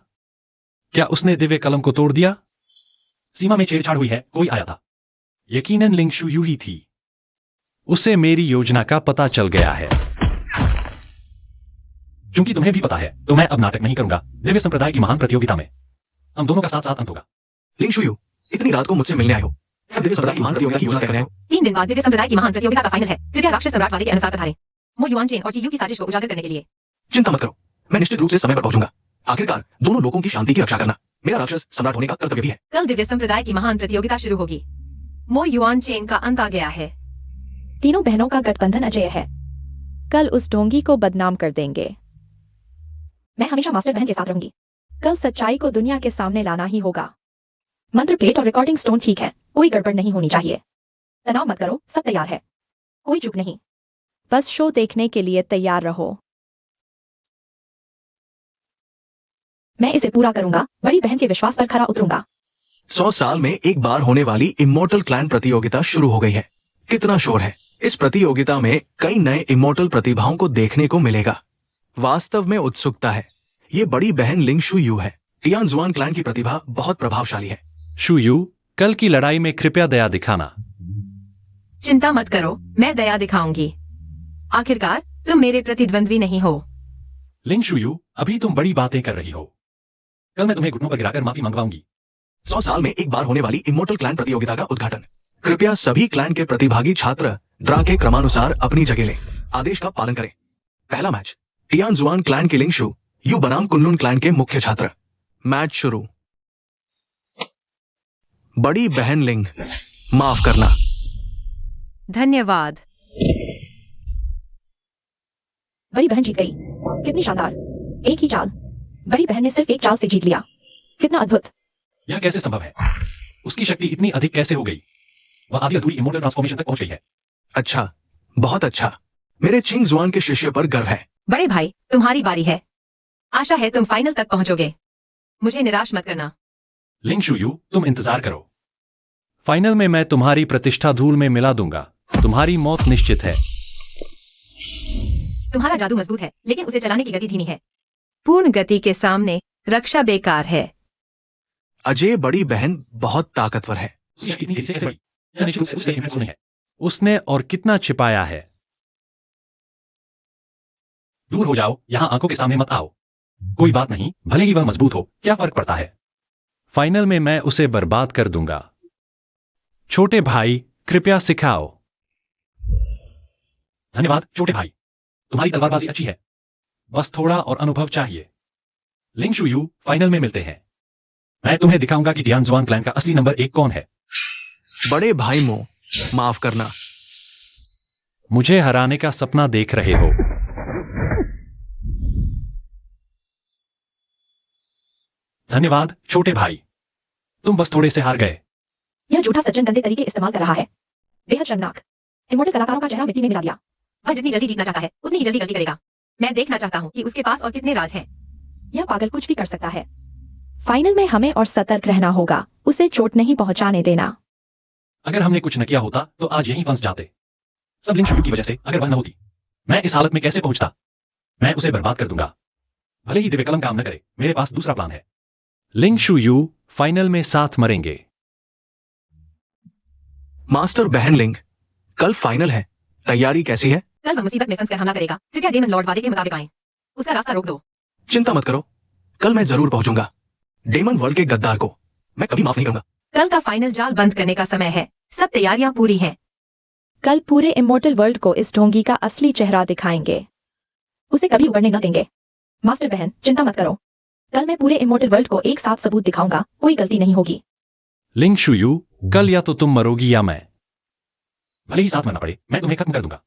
क्या उसने दिव्य कलम को तोड़ दिया? सीमा में छेड़छाड़ हुई है, कोई आया था। यकीनन लिंग शुयू ही थी। उसे मेरी योजना का पता चल गया है। चूंकि तुम्हें भी पता है, तो मैं अब नाटक नहीं करूंगा। दिव्य संप्रदाय की महान प्रतियोगिता में हम दोनों का साथ साथ अंत होगा। लिंग शुयू, इतनी रात को मुझसे मिलने आए हो। अब दिव्य संप्रदाय की महान प्रतियोगिता की योजना तय कर रहे हो। 3 दिन बाद दिव्य संप्रदाय की महान प्रतियोगिता का फाइनल है। कृपया राक्षस सम्राट वादे के अनुसार पधारें। मो युआन चेन और चीयू की साजिश को उजागर करने के लिए। चिंता मत करो, मैं निश्चित रूप से समय पर पहुंचूंगा। आखिरकार दोनों लोगों की शांति की रक्षा करना मेरा राक्षस सम्राट होने का कर्तव्य भी है। कल दिव्य संप्रदाय की महान प्रतियोगिता शुरू होगी। मो युआन चेन का अंत आ गया है। तीनों बहनों का गठबंधन अजय है। कल उस डोंगी को बदनाम कर देंगे। मैं हमेशा मास्टर बहन के साथ रहूंगी। कल सच्चाई को दुनिया के सामने लाना ही होगा। मंत्र प्लेट और रिकॉर्डिंग स्टोन ठीक है, कोई गड़बड़ नहीं होनी चाहिए। तनाव मत करो, सब तैयार है, कोई चूक नहीं। बस शो देखने के लिए तैयार रहो। मैं इसे पूरा करूंगा, बड़ी बहन के विश्वास पर खरा उतरूंगा। 100 साल में एक बार होने वाली इमोर्टल क्लैन प्रतियोगिता शुरू हो गई है। कितना शोर है। इस प्रतियोगिता में कई नए इमोर्टल प्रतिभाओं को देखने को मिलेगा। वास्तव में उत्सुकता है। ये बड़ी बहन लिंग शुयू है। टियानजुआन क्लैन की प्रतिभा बहुत प्रभावशाली है। शुयू, कल की लड़ाई में कृपया दया दिखाना। चिंता मत करो, मैं दया दिखाऊंगी। आखिरकार तुम मेरे प्रतिद्वंद्वी नहीं हो। लिंग शुयू, अभी तुम बड़ी बातें कर रही हो। कल मैं तुम्हें घुटनों पर गिराकर माफी मंगवाऊंगी। 100 साल में एक बार होने वाली इमोर्टल क्लैन प्रतियोगिता का उद्घाटन। कृपया सभी क्लैन के प्रतिभागी छात्र ड्रा के क्रमानुसार अपनी जगह लें। आदेश का पालन करें। पहला मैच, टियानजुआन क्लैन के लिंग शू यू बनाम कुनलुन क्लैन के मुख्य छात्र। मैच शुरू। बड़ी बहन लिंग, माफ करना। धन्यवाद। बड़ी बहन जीत गई। कितनी शानदार, एक ही चाल। बड़ी बहन ने सिर्फ एक चाल से जीत लिया। कितना अद्भुत। यह कैसे संभव है? उसकी शक्ति इतनी अधिक कैसे हो गई? वह आधी अधूरी इमोर्टल ट्रांसफॉर्मेशन तक पहुंच गई है। अच्छा, बहुत अच्छा। मेरे चिंगजुआन के शिष्य पर गर्व है। बड़े भाई, तुम्हारी बारी है। आशा है तुम फाइनल तक पहुंचोगे। मुझे निराश मत करना। लिंग शुयू, तुम इंतजार करो। फाइनल में मैं तुम्हारी प्रतिष्ठा धूल में मिला दूंगा। तुम्हारी मौत निश्चित है। तुम्हारा जादू मजबूत है, लेकिन उसे चलाने की गति धीमी है। पूर्ण गति के सामने रक्षा बेकार है। अजय बड़ी बहन बहुत ताकतवर है। उसने और कितना छिपाया है। दूर हो जाओ, यहां आंखों के सामने मत आओ। कोई बात नहीं, भले ही वह मजबूत हो, क्या फर्क पड़ता है। फाइनल में मैं उसे बर्बाद कर दूंगा। छोटे भाई, कृपया सिखाओ। धन्यवाद छोटे भाई, तुम्हारी तलवारबाजी अच्छी है। बस थोड़ा और अनुभव चाहिए। लिंग शुयू, फाइनल में मिलते हैं। मैं तुम्हें दिखाऊंगा कि टियानजुआन क्लैन का असली नंबर 1 कौन है। बड़े भाई मो, माफ करना। मुझे हराने का सपना देख रहे हो। धन्यवाद छोटे भाई, तुम बस थोड़े से हार गए। यह झूठा सज्जन गंदे तरीके इस्तेमाल कर रहा है। बेहद शर्मनाक। इमोर्टल कलाकारों का चेहरा मिट्टी में मिला दिया। वह जितनी जल्दी जीतना चाहता है, उतनी ही जल्दी गलती करेगा। मैं देखना चाहता हूँ कि उसके पास और कितने राज हैं। यह पागल कुछ भी कर सकता है। फाइनल में हमें और सतर्क रहना होगा, उसे चोट नहीं पहुंचाने देना। अगर हमने कुछ न किया होता तो आज यहीं फंस जाते। सब लिंग शुयू की वजह से। अगर वह न होती, मैं इस हालत में कैसे पहुंचता। मैं उसे बर्बाद कर दूंगा। भले ही दिव्य कलम काम न करे, मेरे पास दूसरा प्लान है। लिंग शुयू फाइनल में साथ मरेंगे। मास्टर बहन लिंग, कल फाइनल है, तैयारी कैसी है? कल वह मुसीबत में फंसकर हमला करेगा। कृपया डेमन लॉर्ड वादे के मुताबिक आए। उसका रास्ता रोक दो। चिंता मत करो, कल मैं जरूर पहुंचूंगा। डेमन वर्ल्ड के गद्दार को मैं कभी माफ नहीं करूंगा। कल का फाइनल जाल बंद करने का समय है। सब तैयारियां पूरी हैं। कल पूरे इमोर्टल वर्ल्ड को इस ढोंगी का असली चेहरा दिखाएंगे। उसे कभी उबरने न देंगे। मास्टर बहन, चिंता मत करो। कल मैं पूरे इमोर्टल वर्ल्ड को एक साथ सबूत दिखाऊंगा। कोई गलती नहीं होगी। लिंग शुयू, कल या तो तुम मरोगी या मैं। भले ही साथ मरना पड़े, मैं तुम्हें खत्म कर दूंगा।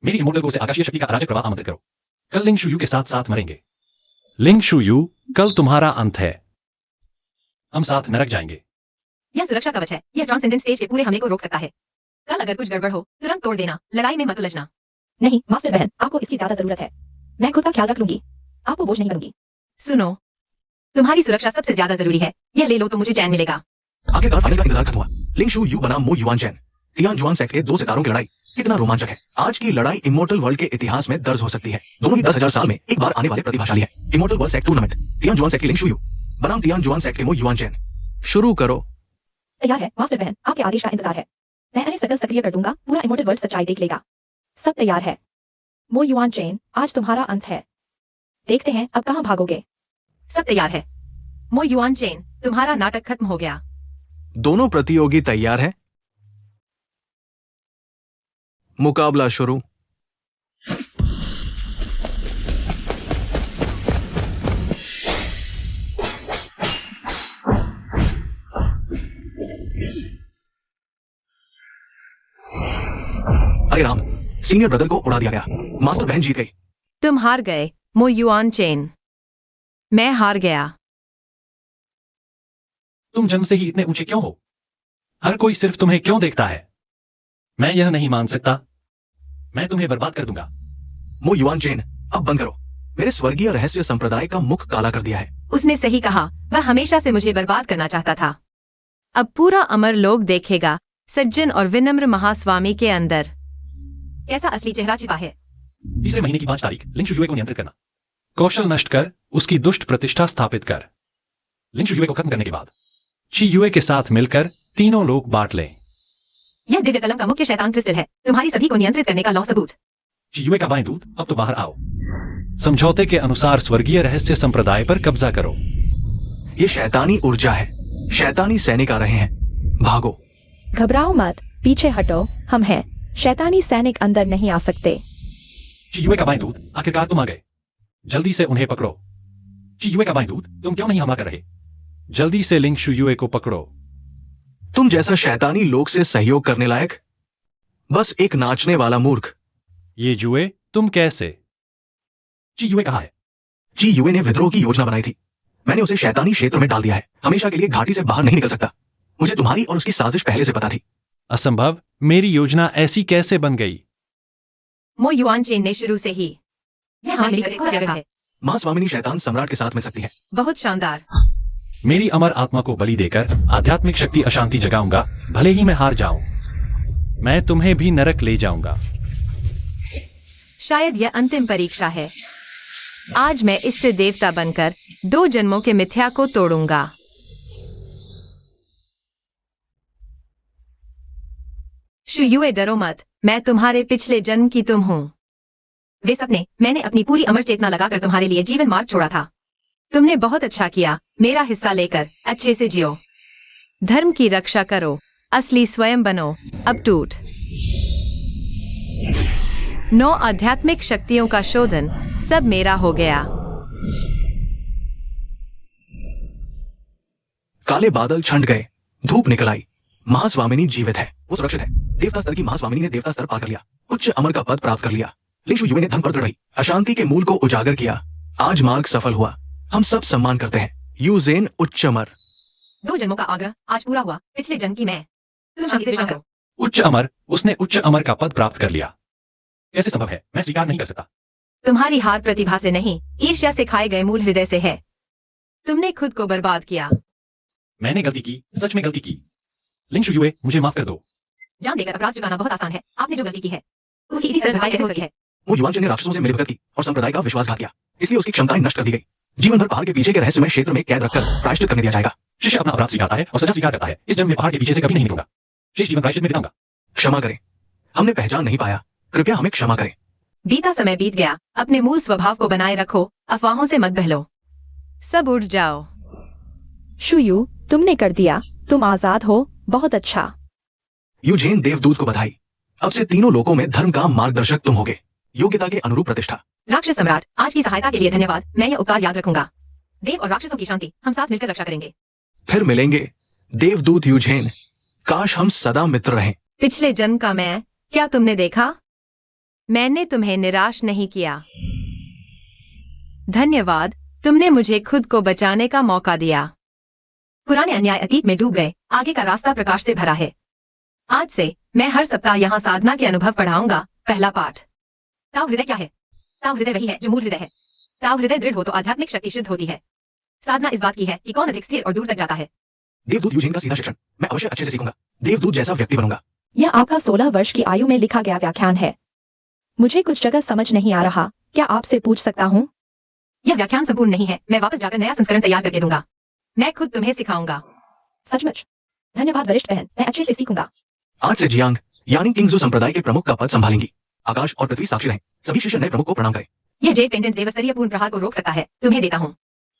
मेरी इमोर्टल को से आकाशीय शक्ति का अराजक प्रवाह आमंत्रित करो। कल लिंग शुयू के साथ साथ मरेंगे। लिंग शुयू, कल तुम्हारा अंत है। हम साथ नरक जाएंगे। यह सुरक्षा कवच है। यह ट्रांसेंडेंट स्टेज के पूरे हमले को रोक सकता है। कल अगर कुछ गड़बड़ हो, तुरंत तोड़ देना। लड़ाई में मत उलझना। नहीं मास्टर बहन, आपको इसकी ज्यादा जरूरत है। मैं खुद का ख्याल रख लूंगी, आपको बोझ नहीं बनूंगी। सुनो, तुम्हारी सुरक्षा सबसे ज्यादा जरूरी है। यह ले लो तो मुझे चैन मिलेगा। आखिरकार फाइनल का इंतजार खत्म हुआ। लिंग शू यू बनाम मो युआन चैन। टियानजुआन सेक्ट के 2 सितारों की लड़ाई कितना रोमांचक है। आज की लड़ाई इमोर्टल वर्ल्ड के इतिहास में दर्ज हो सकती है। दोनों ही 10,000 साल में एक बार आने वाले प्रतिभाशाली है। Immortal world sect tournament, Tianjuan sect की लिंग शू यू बनाम टियानजुआन सेक्ट के मो युआन चैन। शुरू करो। तैयार है मास्टर बहन, आपके आदेश का इंतजार है। मैं अन्य सकल सक्रिय कर दूंगा। पूरा इमोर्टल वर्ल्ड सच्चाई देख लेगा। सब तैयार है। मो युआन चेन, आज तुम्हारा अंत है। देखते हैं अब कहां भागोगे। सब तैयार है। मो युआन चेन, तुम्हारा नाटक खत्म हो गया। दोनों प्रतियोगी तैयार है। मुकाबला शुरू। अरे राम, सीनियर ब्रदर को उड़ा दिया गया। मास्टर बहन जीत गई। तुम हार गए मो युआन चेन। मैं हार गया। तुम जन्म से ही इतने ऊंचे क्यों हो? हर कोई सिर्फ तुम्हें क्यों देखता है? मैं यह नहीं मान सकता। मैं तुम्हें बर्बाद कर दूंगा। मो युआन चेन, अब बंद करो। मेरे स्वर्गीय रहस्य संप्रदाय का मुख काला कर दिया है। उसने सही कहा। वह हमेशा से मुझे बर्बाद करना चाहता था। अब पूरा अमर लोग देखेगा सज्जन और विनम्र महास्वामी के अंदर कैसा असली चेहरा छिपा है। तीसरे महीने की 5 तारीख लिंग शुयुए को नियंत्रित करना। कौशल नष्ट कर, उसकी दुष्ट प्रतिष्ठा स्थापित कर। लिंग शुयुए को खत्म करने के बाद ची युए के साथ मिलकर तीनों लोग बांट लें। यह दिव्य कलम का मुख्य शैतान क्रिस्टल है। तुम्हारी सभी को नियंत्रित करने का लौ सबूत। ची युए का बाएं दूत, अब तो बाहर आओ। समझौते के अनुसार स्वर्गीय रहस्य संप्रदाय पर कब्जा करो। ये शैतानी ऊर्जा है। शैतानी सैनिक आ रहे हैं। भागो। घबराओ मत, पीछे हटो। हम हैं। शैतानी सैनिक अंदर नहीं आ सकते। ची युए का बाएं दूत, आखिरकार तुम आ गए। जल्दी से उन्हें पकड़ो। ची युए का बाएं दूत, तुम क्यों नहीं हमला कर रहे? जल्दी से लिंग शुयुए को पकड़ो। तुम जैसा शैतानी लोग से सहयोग करने लायक बस एक नाचने वाला मूर्ख। ये जुए, तुम कैसे? ची युए कहाँ है? ची युए ने विद्रोह की योजना बनाई थी। मैंने उसे शैतानी क्षेत्र में डाल दिया है। हमेशा के लिए घाटी से बाहर नहीं निकल सकता। मुझे तुम्हारी और उसकी साजिश पहले से पता थी। असंभव। मेरी योजना ऐसी कैसे बन गई? मो युआन चेन ने शुरू से ही यह हमारी मिलकत को त्याग है। मां स्वामिनी शैतान सम्राट के साथ मिल सकती है। बहुत शानदार। मेरी अमर आत्मा को बलि देकर आध्यात्मिक शक्ति अशांति जगाऊंगा, भले ही मैं हार जाऊं। मैं तुम्हें भी नरक ले जाऊंगा। शायद यह अंतिम परीक्षा है। आज मैं इससे देवता बनकर 2 जन्मों के मिथ्या को तोड़ूंगा। शुयुए, डरो मत, मैं तुम्हारे पिछले जन्म की तुम हूं। वे सपने, मैंने अपनी पूरी अमर चेतना लगाकर तुम्हारे लिए जीवन मार्ग छोड़ा था। तुमने बहुत अच्छा किया, मेरा हिस्सा लेकर अच्छे से जियो। धर्म की रक्षा करो, असली स्वयं बनो। अब टूट 9 आध्यात्मिक शक्तियों का शोधन, सब मेरा हो गया। काले बादल छंट गए, धूप निकल आई। महास्वामिनी जीवित है, वो सुरक्षित है। देवता स्तर की महास्वामिनी ने देवता स्तर पार कर लिया, उच्च अमर का पद प्राप्त कर लिया। लिंग युवे ने धर्म पर दृढ़ रही, अशांति के मूल को उजागर किया। आज मार्ग सफल हुआ, हम सब सम्मान करते हैं। यूजेन उच्च अमर। 2 जन्मों का आग्रह आज पूरा हुआ। पिछले जन्म की मैं। तुम शांति से विश्राम करो। उच्च अमर, उसने उच्च अमर का पद प्राप्त कर लिया। कैसे संभव है? मैं स्वीकार नहीं कर सकता। तुम्हारी हार प्रतिभा से नहीं, ईर्ष्या से खाए गए मूल हृदय से है। तुमने खुद को बर्बाद किया। मैंने गलती की, सच में गलती की। लिंग युवे, मुझे माफ कर दो। जान देकर अपराध चुकाना बहुत आसान है। आपने जो गलती की है उसकी इतनी सरल भरपाई कैसे हो सकती है? वो युवांचल ने राक्षसों से मिलभगत की और संप्रदाय का विश्वासघात किया, इसलिए उसकी क्षमताएं नष्ट कर दी गई। जीवन भर पहाड़ के पीछे के रहस्यमय क्षेत्र में कैद रखकर प्रायश्चित करने दिया जाएगा। शिष्य अपना अपराध स्वीकारता है और सजा स्वीकार करता है। इस जन्म में पहाड़ के पीछे से कभी नहीं निकलूंगा। शेष जीवन प्रायश्चित में बिताऊंगा। क्षमा करें, हमने पहचान नहीं पाया, कृपया हमें क्षमा करें। बीता समय बीत गया, अपने मूल स्वभाव को बनाए रखो, अफवाहों से मत बहलो। सब उड़ जाओ। शुयू, तुमने कर दिया, तुम आजाद हो, बहुत अच्छा। यूजेन देवदूत को बधाई, अब से तीनों लोकों में धर्म का मार्गदर्शक तुम होगे। योग्यता के अनुरूप प्रतिष्ठा। राक्षस सम्राट, आज की सहायता के लिए धन्यवाद, मैं यह उपकार याद रखूंगा। देव और राक्षसों की शांति, हम साथ मिलकर रक्षा करेंगे। फिर मिलेंगे देवदूत यूजेन, काश हम सदा मित्र रहें। पिछले जन्म का मैं, क्या तुमने देखा? मैंने तुम्हें निराश नहीं किया। धन्यवाद, तुमने मुझे खुद को बचाने का मौका दिया। पुराने अन्याय अतीत में डूब गए, आगे का रास्ता प्रकाश से भरा है। आज से मैं हर सप्ताह यहाँ साधना के अनुभव पढ़ाऊंगा। पहला पाठ। ताव हृदय क्या है? ताव हृदय वही है जो मूल हृदय है। ताव हृदय दृढ़ हो तो आध्यात्मिक शक्ति सिद्ध होती है। साधना इस बात की है कि कौन अधिक स्थिर और दूर तक जाता है। देवदूत यूजेन का सीधा शिक्षण मैं अवश्य अच्छे से सीखूंगा। देवदूत जैसा व्यक्ति बनूंगा। यह आपका 16 वर्ष की आयु में लिखा गया व्याख्यान है। मुझे कुछ जगह समझ नहीं आ रहा, क्या आपसे पूछ सकता हूँ? यह व्याख्यान संपूर्ण नहीं है, मैं वापस जाकर नया संस्करण तैयार करके दूंगा। मैं खुद तुम्हें सिखाऊंगा। सचमुच? धन्यवाद वरिष्ठ बहन, मैं अच्छे से सीखूंगा। आज से जियांग यानी किंगजू संप्रदाय के प्रमुख का पद संभालेंगी। आकाश और पृथ्वी साक्षी रहें। सभी शिष्य नए प्रमुख को प्रणाम करें। यह जेड पेंडेंट देवस्तरीय पूर्ण प्रहार को रोक सकता है, तुम्हें देता हूँ।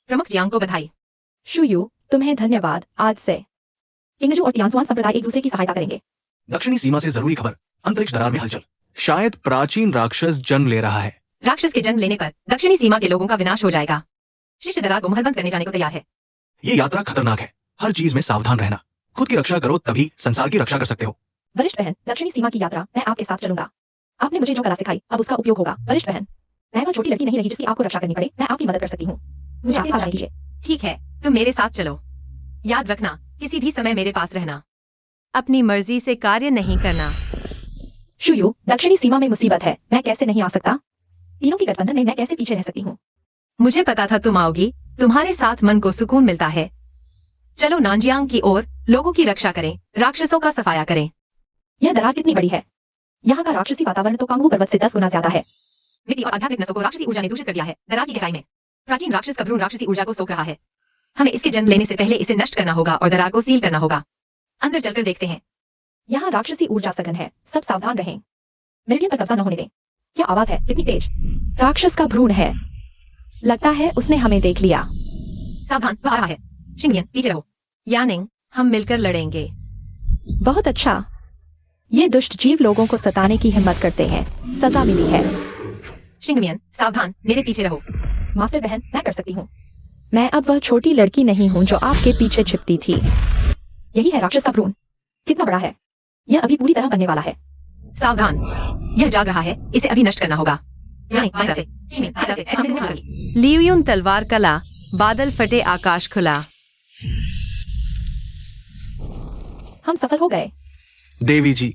प्रमुख जियांग को बधाई। शुयू, तुम्हें धन्यवाद। आज से किंगजू और तियानसुआन संप्रदाय एक दूसरे की सहायता करेंगे। दक्षिणी सीमा से जरूरी खबर, अंतरिक्ष दरार में हलचल। शायद प्राचीन राक्षस जन्म ले रहा है। राक्षस के जन्म लेने पर दक्षिणी सीमा के लोगों का विनाश हो जाएगा। शिष्य दरार को महलबंद करने जाने को तैयार है। ये यात्रा खतरनाक है, हर चीज में सावधान रहना। खुद की रक्षा करो तभी संसार की रक्षा कर सकते हो। वरिष्ठ बहन, दक्षिणी सीमा की यात्रा मैं आपके साथ चलूंगा। आपने मुझे जो कला सिखाई, अब उसका उपयोग होगा। वरिष्ठ बहन, मैं वो छोटी लड़की नहीं रही जिसकी आपको रक्षा करनी पड़े, मैं आपकी मदद कर सकती हूँ। मुझे आपके साथ जाने दीजिए। ठीक है, तुम मेरे साथ चलो। याद रखना, किसी भी समय मेरे पास रहना। अपनी मर्जी से कार्य नहीं करना। शुयू, दक्षिणी सीमा में मुसीबत है, मैं कैसे नहीं आ सकता? तीनों की गठबंधन में मैं कैसे पीछे रह सकती हूँ? मुझे पता था तुम आओगी, तुम्हारे साथ मन को सुकून मिलता है। चलो नानजियांग की ओर, लोगों की रक्षा करें, राक्षसों का सफाया करें। यह दरार कितनी बड़ी है? यहाँ का राक्षसी वातावरण तो कांगू पर्वत से 10 गुना ज्यादा है। मिट्टी और आध्यात्मिक नसों को राक्षसी ऊर्जा ने दूषित कर दिया है। दरार की गहराई में प्राचीन राक्षस का भ्रूण राक्षसी ऊर्जा को सोख रहा है। हमें इसके जन्म लेने से पहले इसे नष्ट करना होगा और दरार को सील करना होगा। अंदर चलकर देखते हैं। यहाँ राक्षसी ऊर्जा सघन है, सब सावधान रहें। मेरिडियन पर कब्जा न होने दें। क्या आवाज है, कितनी तेज? राक्षस का भ्रूण है, लगता है उसने हमें देख लिया। सावधान, वह आ रहा है। शिंगमियन, पीछे रहो। यानिंग, हम मिलकर लड़ेंगे। बहुत अच्छा। ये दुष्ट जीव लोगों को सताने की हिम्मत करते हैं, सजा मिली है। शिंगमियन, सावधान, मेरे पीछे रहो। मास्टर बहन, मैं कर सकती हूँ। मैं अब वह छोटी लड़की नहीं हूँ जो आपके पीछे छिपती थी। यही है राक्षस का भ्रूण। कितना बड़ा है? यह अभी पूरी तरह बनने वाला है। सावधान, यह जाग रहा है, इसे अभी नष्ट करना होगा। लियुन तलवार कला, बादल फटे, आकाश खुला। हम सफल हो गए। देवी जी,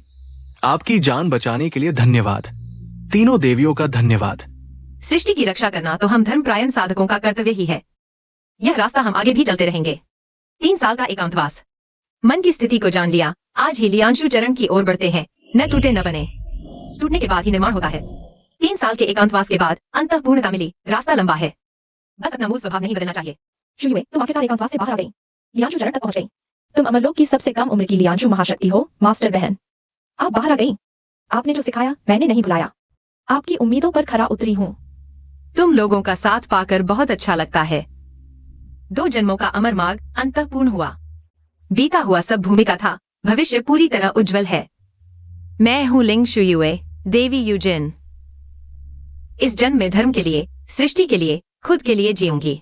आपकी जान बचाने के लिए धन्यवाद। तीनों देवियों का धन्यवाद। सृष्टि की रक्षा करना तो हम धर्मप्रायण साधकों का कर्तव्य ही है। यह रास्ता हम आगे भी चलते रहेंगे। 3 साल का एकांतवास। मन की स्थिति को जान लिया, आज ही लियांशु चरण की ओर बढ़ते हैं। न टूटे न बने, टूटने के बाद ही निर्माण होता है। 3 साल के एकांतवास के बाद अंतःपूर्णता मिली, रास्ता लंबा है। बस अपना मूल स्वभाव नहीं बदलना चाहिए। शुयुए, तुम आखिरकार एकांतवास से बाहर आ गई, लियांशु चरण तक पहुंच गई। तुम अमरलोक की सबसे कम उम्र की लियांशु महाशक्ति हो, मास्टर बहन। आप बाहर आ गई। आपने जो सिखाया मैंने नहीं भुलाया। आपकी उम्मीदों पर खरा उतरी हूँ। तुम लोगों का साथ पाकर बहुत अच्छा लगता है। 2 जन्मों का अमर मार्ग अंतःपूर्ण हुआ। बीता हुआ सब भूमिका था, भविष्य पूरी तरह उज्जवल है। मैं हूँ लिंग शुयुए, देवी यूजिन। इस जन्म में धर्म के लिए, सृष्टि के लिए, खुद के लिए जीऊंगी।